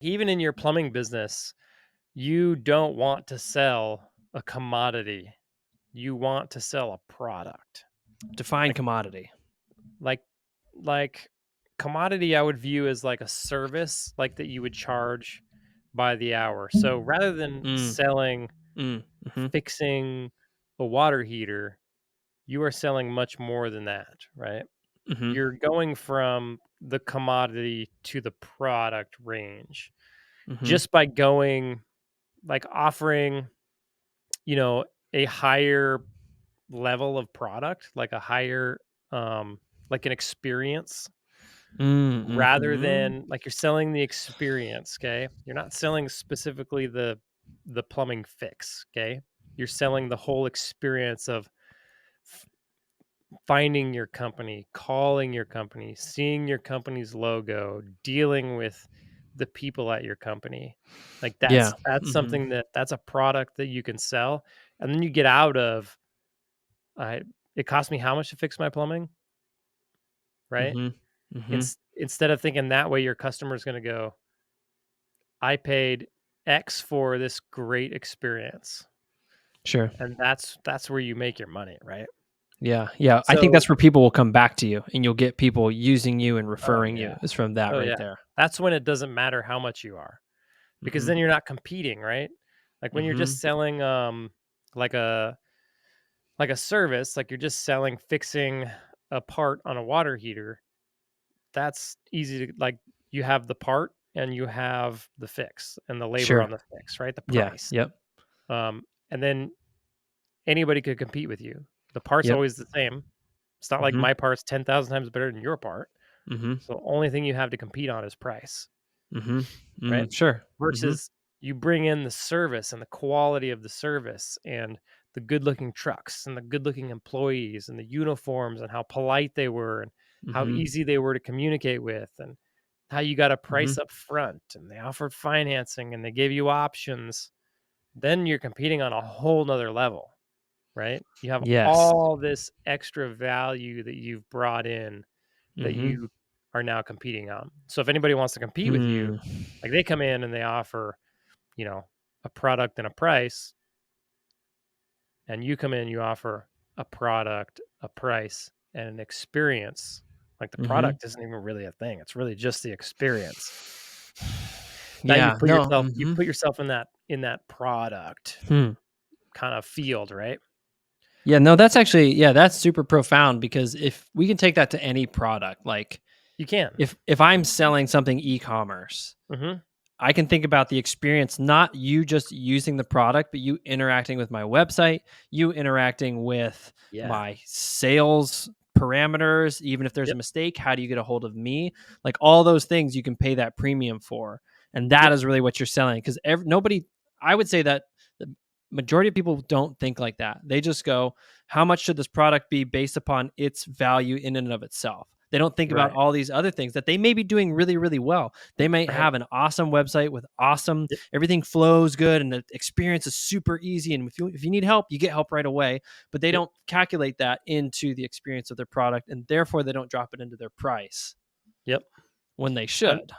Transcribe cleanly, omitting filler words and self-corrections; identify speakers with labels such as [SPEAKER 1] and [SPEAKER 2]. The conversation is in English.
[SPEAKER 1] even in your plumbing business, you don't want to sell a commodity. You want to sell a product.
[SPEAKER 2] Define
[SPEAKER 1] Like
[SPEAKER 2] commodity.
[SPEAKER 1] like like commodity I would view as like a service like that you would charge by the hour. So rather than
[SPEAKER 2] Mm,
[SPEAKER 1] selling
[SPEAKER 2] mhm,
[SPEAKER 1] fixing a water heater, you are selling much more than that, right?
[SPEAKER 2] mhm,
[SPEAKER 1] You're going from the commodity to the product range
[SPEAKER 2] mhm,
[SPEAKER 1] just by going like offering, you know, a higher level of product, like a higher like an experience rather
[SPEAKER 2] mhm.
[SPEAKER 1] than like you're selling the experience, okay? You're not selling specifically the plumbing fix, okay? You're selling the whole experience of finding your company, calling your company, seeing your company's logo, dealing with the people at your company. Like
[SPEAKER 2] Yeah.
[SPEAKER 1] that's
[SPEAKER 2] Mhm,
[SPEAKER 1] something that's a product that you can sell, and then you get out of I it cost me how much to fix my plumbing, right?
[SPEAKER 2] mhm, mhm.
[SPEAKER 1] Instead of thinking that way your customer's going to go, I paid X for this great experience.
[SPEAKER 2] Sure.
[SPEAKER 1] And that's where you make your money, right?
[SPEAKER 2] Yeah, yeah. I think
[SPEAKER 1] So,
[SPEAKER 2] that's where people will come back to you, and you'll get people using you and
[SPEAKER 1] oh
[SPEAKER 2] referring
[SPEAKER 1] yeah.
[SPEAKER 2] you. Is from that
[SPEAKER 1] Oh
[SPEAKER 2] right
[SPEAKER 1] yeah.
[SPEAKER 2] there.
[SPEAKER 1] That's when it doesn't matter how much you are. Because
[SPEAKER 2] Mhm,
[SPEAKER 1] then you're not competing, right? Like when you're just
[SPEAKER 2] mhm,
[SPEAKER 1] selling like a service, like you're just selling fixing a part on a water heater, that's easy to like you have the part and you have the fix and the labor
[SPEAKER 2] sure.
[SPEAKER 1] on the fix, right? The
[SPEAKER 2] Yeah.
[SPEAKER 1] price.
[SPEAKER 2] Yep.
[SPEAKER 1] And then anybody could compete with you. The part's
[SPEAKER 2] Yep.
[SPEAKER 1] always the same. It's not like
[SPEAKER 2] Mhm,
[SPEAKER 1] my part's 10,000 times better than your part.
[SPEAKER 2] mhm,
[SPEAKER 1] So the only thing you have to compete on is price,
[SPEAKER 2] mhm,
[SPEAKER 1] right?
[SPEAKER 2] sure. Mhm,
[SPEAKER 1] Versus you bring in the service and the quality of the service and the good looking trucks and the good looking employees and the uniforms and how polite they were and how
[SPEAKER 2] mhm,
[SPEAKER 1] easy they were to communicate with and how you got a
[SPEAKER 2] mhm.
[SPEAKER 1] price up front and they offered financing and they gave you options. Then you're competing on a whole nother level, right? You have
[SPEAKER 2] Yes.
[SPEAKER 1] all this extra value that you've brought in that
[SPEAKER 2] Mhm.
[SPEAKER 1] you are now competing on. So if anybody wants to compete with you,
[SPEAKER 2] Mm.
[SPEAKER 1] like they come in and they offer, a product and a price, and you come in, you offer a product, a price, and an experience. Like the
[SPEAKER 2] Mhm.
[SPEAKER 1] product isn't even really a thing. It's really just the experience. Now
[SPEAKER 2] Yeah, no,
[SPEAKER 1] you
[SPEAKER 2] mhm.
[SPEAKER 1] put yourself in that product
[SPEAKER 2] Hmm.
[SPEAKER 1] kind of field, right?
[SPEAKER 2] Yeah, no, that's actually yeah, that's super profound because if we can take that to any product, like
[SPEAKER 1] You can.
[SPEAKER 2] if I'm selling something e-commerce,
[SPEAKER 1] Hmm.
[SPEAKER 2] I can think about the experience, not you just using the product, but you interacting with my website, you interacting with
[SPEAKER 1] Yeah.
[SPEAKER 2] my sales parameters, even if there's a
[SPEAKER 1] Yep.
[SPEAKER 2] mistake, how do you get a hold of me? Like all those things you can pay that premium for. And that
[SPEAKER 1] Yep.
[SPEAKER 2] is really what you're selling because nobody, I would say that the majority of people don't think like that. They just go, how much should this product be based upon its value in and of itself? They don't think about
[SPEAKER 1] Right.
[SPEAKER 2] all these other things that they may be doing really, really well. They might
[SPEAKER 1] Right.
[SPEAKER 2] have an awesome website with awesome
[SPEAKER 1] Yep.
[SPEAKER 2] everything flows good and the experience is super easy. And if you need help, you get help right away. But they
[SPEAKER 1] Yep.
[SPEAKER 2] don't calculate that into the experience of their product, and therefore they don't drop it into their price
[SPEAKER 1] Yep.
[SPEAKER 2] when they
[SPEAKER 1] And
[SPEAKER 2] should.